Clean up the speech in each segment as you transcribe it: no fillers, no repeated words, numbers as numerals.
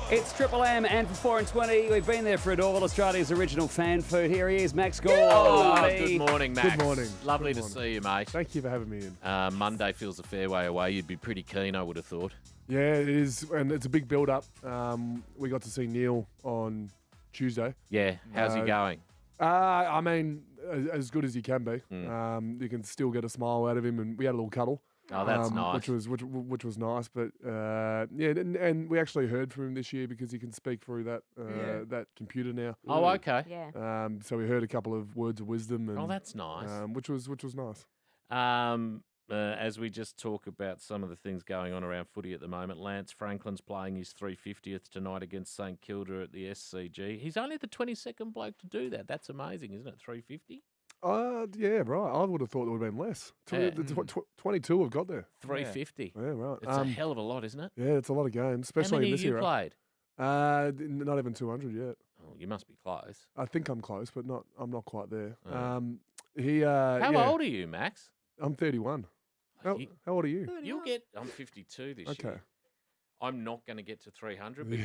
It's Triple M, and for 4 and 20, we've been there for it all. Australia's original fan food. Here he is, Max Gawn. Good morning, Max. Good morning. Lovely Good to morning. see you, mate. Thank you for having me in. Monday feels a fair way away. You'd be pretty keen, I would have thought. Yeah, it is, and it's a big build-up. We got to see Neale on Tuesday. Yeah, how's he going? I mean, as good as he can be. You can still get a smile out of him, and we had a little cuddle. Oh, that's nice. Which was nice, but and we actually heard from him this year because he can speak through that computer now. Oh, okay. Yeah. So we heard a couple of words of wisdom. And, Oh, that's nice. which was nice. As we just talk about some of the things going on around footy at the moment, Lance Franklin's playing his 350th tonight against St Kilda at the SCG. He's only the 22nd bloke to do that. That's amazing, isn't it? 350? Yeah, right. I would have thought it would have been less. Yeah. 22 have got there. 350. Yeah, right. It's a hell of a lot, isn't it? Yeah, it's a lot of games, How especially many in this have you era. played? Not even 200 yet. Oh, you must be close. I think I'm close, but I'm not quite there. Oh. How old are you, Max? I'm 31. How old are you? You'll get. I'm 52 this Okay. year. I'm not going to get to 300. But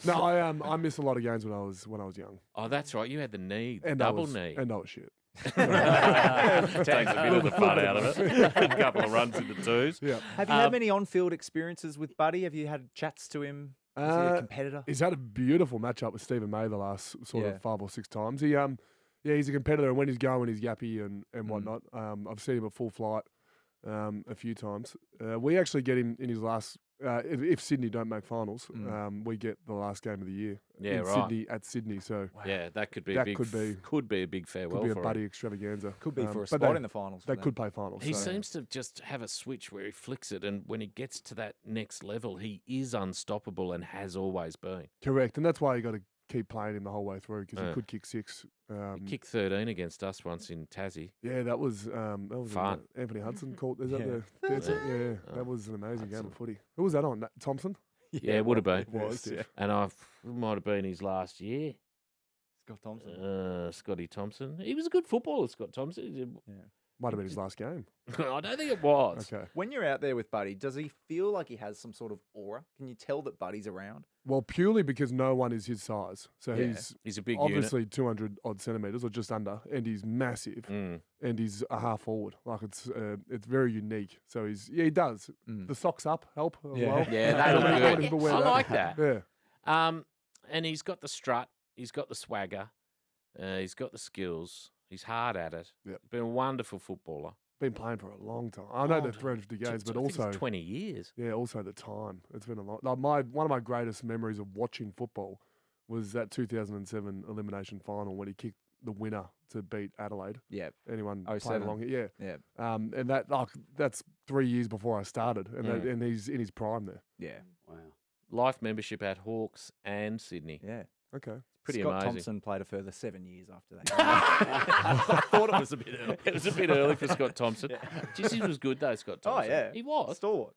No, I missed a lot of games when I was young. Oh, that's right. You had the knee, And double I was, knee. And I was shit. Takes a bit of the fun out of it. A couple of runs in the twos. Yeah. Have you had many on-field experiences with Buddy? Have you had chats to him? Is he a competitor? He's had a beautiful matchup with Stephen May the last sort of 5 or 6 times. He's a competitor, and when he's going, he's yappy and whatnot. I've seen him at full flight a few times. We actually get him in his last. If Sydney don't make finals, we get the last game of the year. Yeah, in right. Sydney at Sydney. So Yeah, that could be That a big. could be- a big farewell could be a for buddy him. extravaganza. Could be for a but spot they- in the finals. They for could play finals. He so. seems to just have a switch where he flicks it, and when he gets to that next level, he is unstoppable and has always been. Correct, and that's why you got to keep playing him the whole way through because he could kick 6. He kicked 13 against us once in Tassie. Yeah, that was Fun. Anthony Hudson called. Is that Yeah. that was an amazing game of footy. Who was that on? Thompson? Yeah, it would have been. It was. Yeah. And it might have been his last year. Scott Thompson. Scotty Thompson. He was a good footballer, Scott Thompson. Might have been his last game. I don't think it was. Okay. When you're out there with Buddy, does he feel like he has some sort of aura? Can you tell that Buddy's around? Well, purely because no one is his size. So Yeah. He's a big obviously 200 odd centimeters or just under, and he's massive, and he's a half forward. Like it's very unique. So he does. The socks up help as Yeah. well. Yeah, they look I good. want him to wear I that. like that. Yeah. And he's got the strut. He's got the swagger. He's got the skills. He's hard at it. Yep. Been a wonderful footballer. Been playing for a long time. I know the 350 games, but I think it's also 20 years. yeah, also the time. It's been a lot. Like one of my greatest memories of watching football was that 2007 elimination final when he kicked the winner to beat Adelaide. Yeah. Anyone played 07. along? Yeah. Yeah. And that's 3 years before I started, and he's in his prime there. Yeah. Wow. Life membership at Hawks and Sydney. Yeah. Okay. Pretty Scott amazing. Thompson played a further 7 years after that. I thought it was a bit early. It was a bit early for Scott Thompson. Jeez, he was good though, Scott Oh, Thompson. yeah. He was. Stalwart.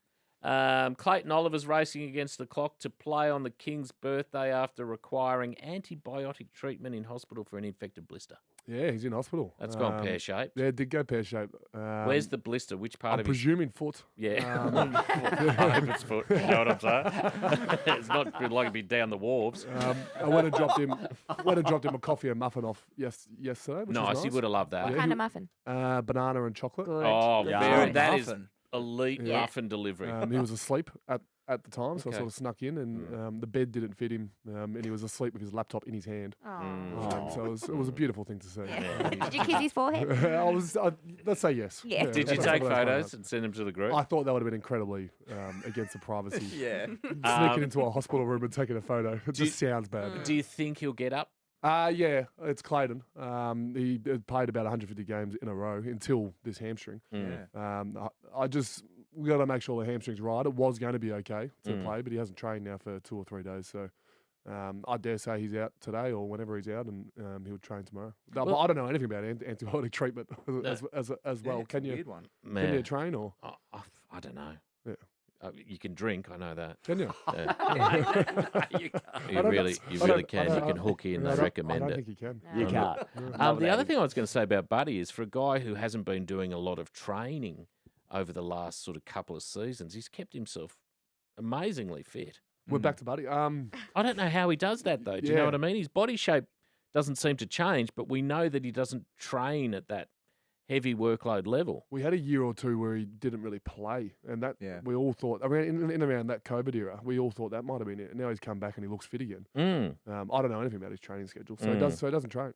Clayton Oliver's racing against the clock to play on the King's birthday after requiring antibiotic treatment in hospital for an infected blister. Yeah, he's in hospital. That's gone pear-shaped. Yeah, it did go pear-shaped. Where's the blister? Which part I'm of his... presuming foot. Yeah. I hope it's foot. You know what I'm saying? It's not like it'd be down the wharves. I went and dropped him a coffee and muffin off yesterday. Which Nice. was He would have loved that. Yeah, Kind of muffin. Banana and chocolate. Good. Oh, Yeah. very. That is Muffin. elite Yeah. muffin delivery. He was asleep at the time, so Okay. I sort of snuck in, and the bed didn't fit him, and he was asleep with his laptop in his hand. Oh. So it was a beautiful thing to see. Did you kiss his forehead? Let's say yes. Yeah. Did you that's take what I was photos and send them to the group? I thought that would have been incredibly against the privacy. Yeah. Sneaking into a hospital room and taking a photo. It just sounds bad. Do you think he'll get up? Yeah, it's Clayton. He played about 150 games in a row until this hamstring. Yeah. We got to make sure the hamstring's right. It was going to be okay to play, but he hasn't trained now for 2 or 3 days. So I dare say he's out today or whenever he's out, and he'll train tomorrow. But I don't know anything about antibiotic treatment as well. It's Can a you weird one. can you train or I don't know. Yeah. You can drink, I know that. can you? You really can. You can hook in. They I recommend don't it. think you can. You can't. The other thing I was going to say about Buddy is for a guy who hasn't been doing a lot of training over the last sort of couple of seasons, he's kept himself amazingly fit. We're back to Buddy. I don't know how he does that, though. Do you know Yeah. what I mean? His body shape doesn't seem to change, but we know that he doesn't train at that heavy workload level. We had a year or two where he didn't really play, and that Yeah. we all thought around in around that COVID era, we all thought that might have been it. And now he's come back and he looks fit again. Mm. I don't know anything about his training schedule, so he doesn't train.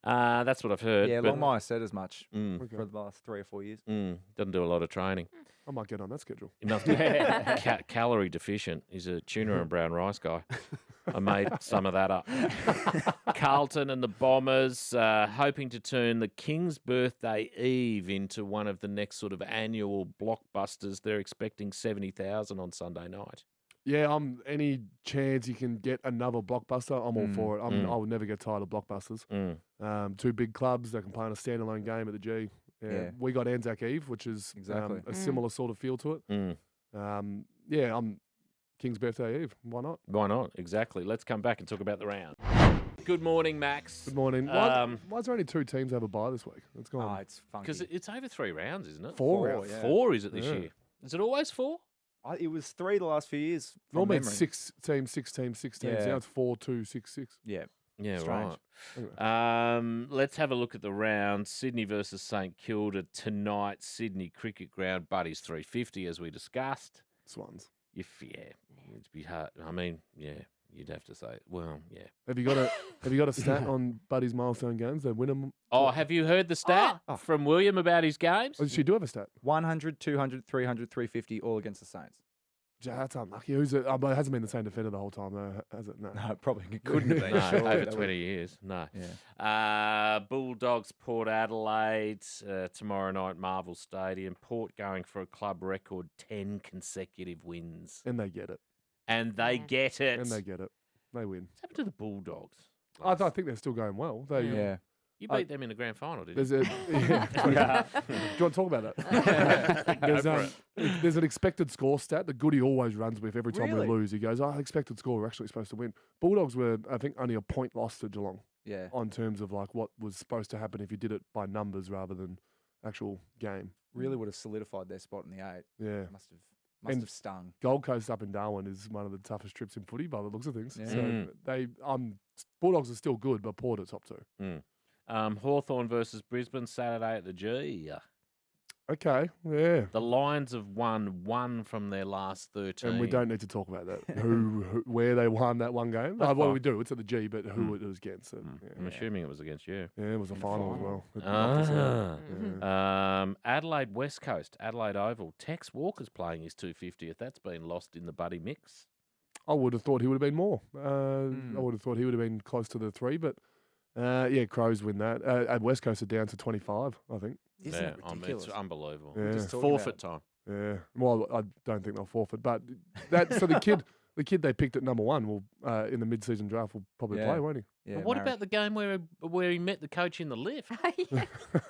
That's what I've heard. Yeah, but- Longmire said as much Mm, Okay. for the last 3 or 4 years. doesn't do a lot of training. I might get on that schedule. Enough to calorie deficient. He's a tuna and brown rice guy. I made some of that up. Carlton and the Bombers hoping to turn the King's Birthday Eve into one of the next sort of annual blockbusters. They're expecting 70,000 on Sunday night. Yeah, any chance you can get another blockbuster, I'm all for it. I will never get tired of blockbusters. Two big clubs that can play on a standalone game at the G. Yeah. We got Anzac Eve, which is Exactly. a similar sort of feel to it. I'm King's Birthday Eve. Why not? Why not? Exactly. Let's come back and talk about the round. Good morning, Max. Good morning. Why is there only 2 teams have a bye this week? It's gone. Oh, it's funky. Because it's over 3 rounds, isn't it? 4 4, rounds. yeah. 4 is it this Yeah. year? Is it always 4? It was 3 the last few years. From Normally memory. it's 6 teams, 6 teams, 6 teams. Yeah. Now it's 4, 2, 6, 6. Yeah. Yeah, Strange. right. Let's have a look at the round. Sydney versus St Kilda tonight. Sydney Cricket Ground. Buddy's 350, as we discussed. Swans. Yeah, it'd be hard. I mean, yeah, you'd have to say. Well, yeah. Have you got a stat on Buddy's milestone games? They win them. Oh, have you heard the stat from William about his games? Oh, she do have a stat. 100, 200, 300, 350, all against the Saints. Yeah, that's unlucky. Who's it? But it hasn't been the same defender the whole time, though, has it? No. No, probably couldn't have been. No, surely. over That 20 years. No. Yeah. Bulldogs, Port Adelaide, tomorrow night, Marvel Stadium. Port going for a club record 10 consecutive wins. And they get it. And they get it. And they get it. They win. What's happened to the Bulldogs? I think they're still going well. They, Yeah. You beat them in the grand final, didn't There's you? do you want to talk about that? There's an expected score stat that Goody always runs with every time Really? we lose. He goes, expected score, we're actually supposed to win. Bulldogs were, I think, only a point lost to Geelong Yeah. on terms of like what was supposed to happen if you did it by numbers rather than actual game. Really would have solidified their spot in the 8. Yeah. Must And- have stung. Gold Coast up in Darwin is one of the toughest trips in footy by the looks of things. Yeah. So Bulldogs are still good, but Port are top 2. Hawthorn versus Brisbane, Saturday at the G. Okay, yeah. The Lions have won 1 from their last 13. And we don't need to talk about that. Where they won that one game. That's Well, fine. we do. It's at the G, but who it was against. And, I'm assuming it was against you. yeah, it was a final as well. It knocked us out. Yeah. Adelaide West Coast, Adelaide Oval. Tex Walker's playing his 250th. That's been lost in the Buddy mix. I would have thought he would have been more. I would have thought he would have been close to the 3, but Crows win that. At West Coast are down to 25, I think. Isn't it It's ridiculous? unbelievable. Yeah. Just talking Forfeit about time. Yeah. Well, I don't think they'll forfeit, but the kid they picked at number 1 will in the mid-season draft will probably Yeah. play, won't he? Yeah, But what Marek. about the game where he met the coach in the lift?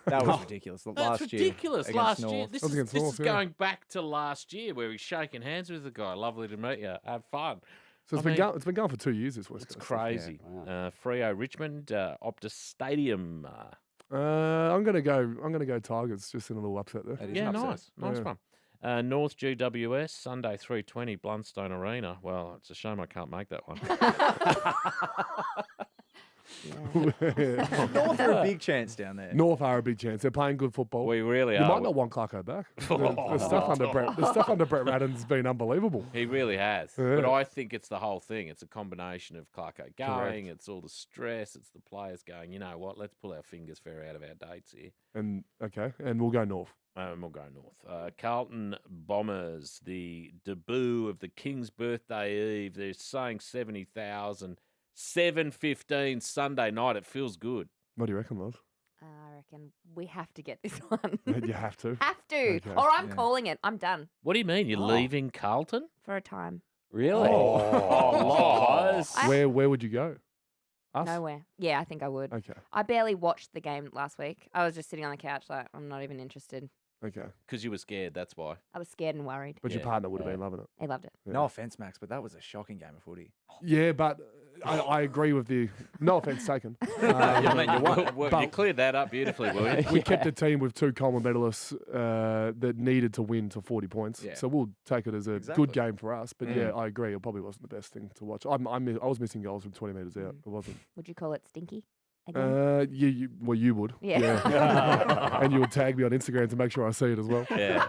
That was ridiculous. That's last year ridiculous. against Last year, North. this That was is, against this North, is yeah. going back to last year where he's shaking hands with the guy. Lovely to meet you. Have fun. So it's been going for 2 years this West It's Coast. crazy. Wow. Freo Richmond, Optus Stadium. I'm gonna go Tigers, just in a little upset there. That is Yeah, an upset. nice Yeah. one. North GWS, Sunday 3:20, Blundstone Arena. Well, it's a shame I can't make that one. North are a big chance down there. North are a big chance. They're playing good football. We really You are. might not want Clarko back. The stuff under Brett Ratton's been unbelievable. He really has. Yeah. But I think it's the whole thing. It's a combination of Clarko going, it's all the stress, it's the players going, you know what, let's pull our fingers fair out of our dates here. And we'll go North. We'll go north. Carlton Bombers, the debut of the King's Birthday Eve. They're saying 70,000. 7:15 Sunday night. It feels good. What do you reckon, Loz? I reckon we have to get this one. You have to. Have to. Okay. Or I'm Yeah. calling it. I'm done What do you mean? You're leaving Carlton? for a time. Really? Loz. I- Where would you go? Us? Nowhere. Yeah, I think I would. Okay. I barely watched the game last week. I was just sitting on the couch like, I'm not even interested. Okay. Because you were scared, that's why. I was scared and worried. But your Yeah. partner would have been loving it. He loved it. Yeah. No offense, Max, but that was a shocking game of footy. Yeah, but I agree with the. No offence taken. I mean, you but- cleared that up beautifully, William. We kept a team with 2 Collingwood medalists that needed to win to 40 points. Yeah. So we'll take it as a Exactly. good game for us. But yeah, I agree. It probably wasn't the best thing to watch. I was missing goals from 20 metres out. It wasn't. Would you call it stinky? Again? You would. Yeah. And you would tag me on Instagram to make sure I see it as well. Yeah,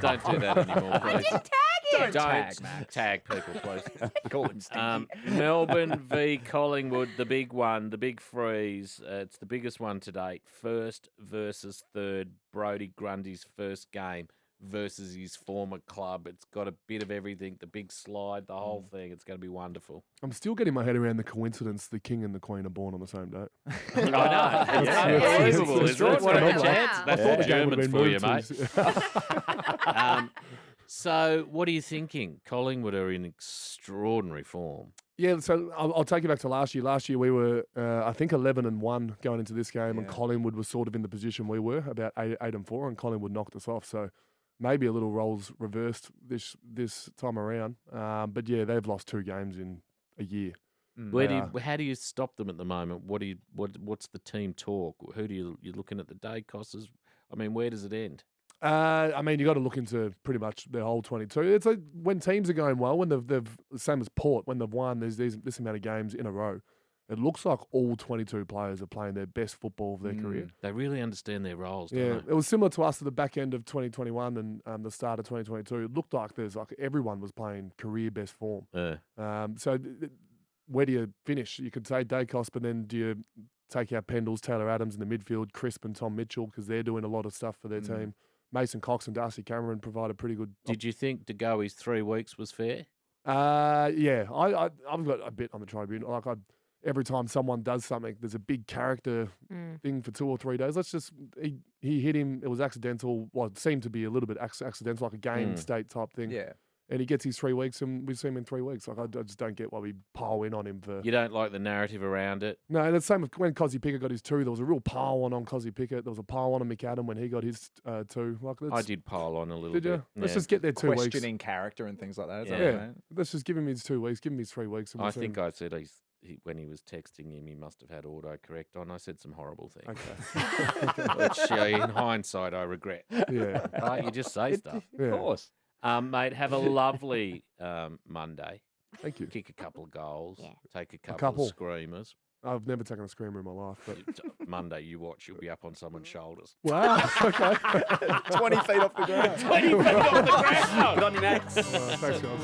don't do that anymore, please. Just tag him. Don't tag, Max. tag people, please. Call him stinky. Melbourne v Collingwood, the big one, the big freeze. It's the biggest one to date. First versus third. Brodie Grundy's first game versus his former club. It's got a bit of everything, the big slide, the whole thing. It's going to be wonderful. I'm still getting my head around the coincidence the king and the queen are born on the same day. I know. It's unbelievable, isn't it? What a That's chance. I That's thought the the game would Germans have for been you, moved mate. So, what are you thinking? Collingwood are in extraordinary form. Yeah, so I'll take you back to last year. Last year we were, I think, 11-1 going into this game, and Yeah. Collingwood was sort of in the position we were, about 8-4, and Collingwood knocked us off. So maybe a little roles reversed this time around. But yeah, they've lost 2 games in a year. How do you stop them at the moment? What's the team talk? Who do you're looking at the day costs? I mean, where does it end? I mean, you got to look into pretty much their whole 22. It's like when teams are going well, when they've same as Port, when they've won this amount of games in a row, it looks like all 22 players are playing their best football of their career. They really understand their roles, don't Yeah, they? it was similar to us at the back end of 2021 and the start of 2022. It looked like everyone was playing career best form. So where do you finish? You could say Dacos, but then do you take out Pendles, Taylor Adams in the midfield, Crisp and Tom Mitchell because they're doing a lot of stuff for their team. Mason Cox and Darcy Cameron provide a pretty good. Did you think to go his 3 weeks was fair? Yeah, I've got a bit on the tribune. Like every time someone does something, there's a big character thing for 2 or 3 days. He hit him. It was accidental. Well, it seemed to be a little bit accidental, like a game state type thing. Yeah. And he gets his 3 weeks, and we see him in 3 weeks. Like I just don't get why we pile in on him for. You don't like the narrative around it? No, and the same with when Cozzy Pickett got his 2. There was a real pile on Cozzy Pickett. There was a pile on McAdam when he got his 2. Like I did pile on a little Did bit. you? Let's Yeah. just get their 2 weeks. Questioning character and things like that. Is that Yeah. right, Yeah, mate? let's just give him his 2 weeks. Give him his 3 weeks. And we'll I see think him. I said when he was texting him, he must have had autocorrect on. I said some horrible things, Okay. which in hindsight I regret. Yeah. But you just say stuff. Yeah. Of course. Mate, have a lovely Monday. Thank you. Kick a couple of goals. Yeah. Take a couple couple. of screamers. I've never taken a screamer in my life, but Monday, you watch, you'll be up on someone's shoulders. wow. Okay. 20 feet off the ground. 20 feet off the ground. Good on you, Max. Thanks, guys.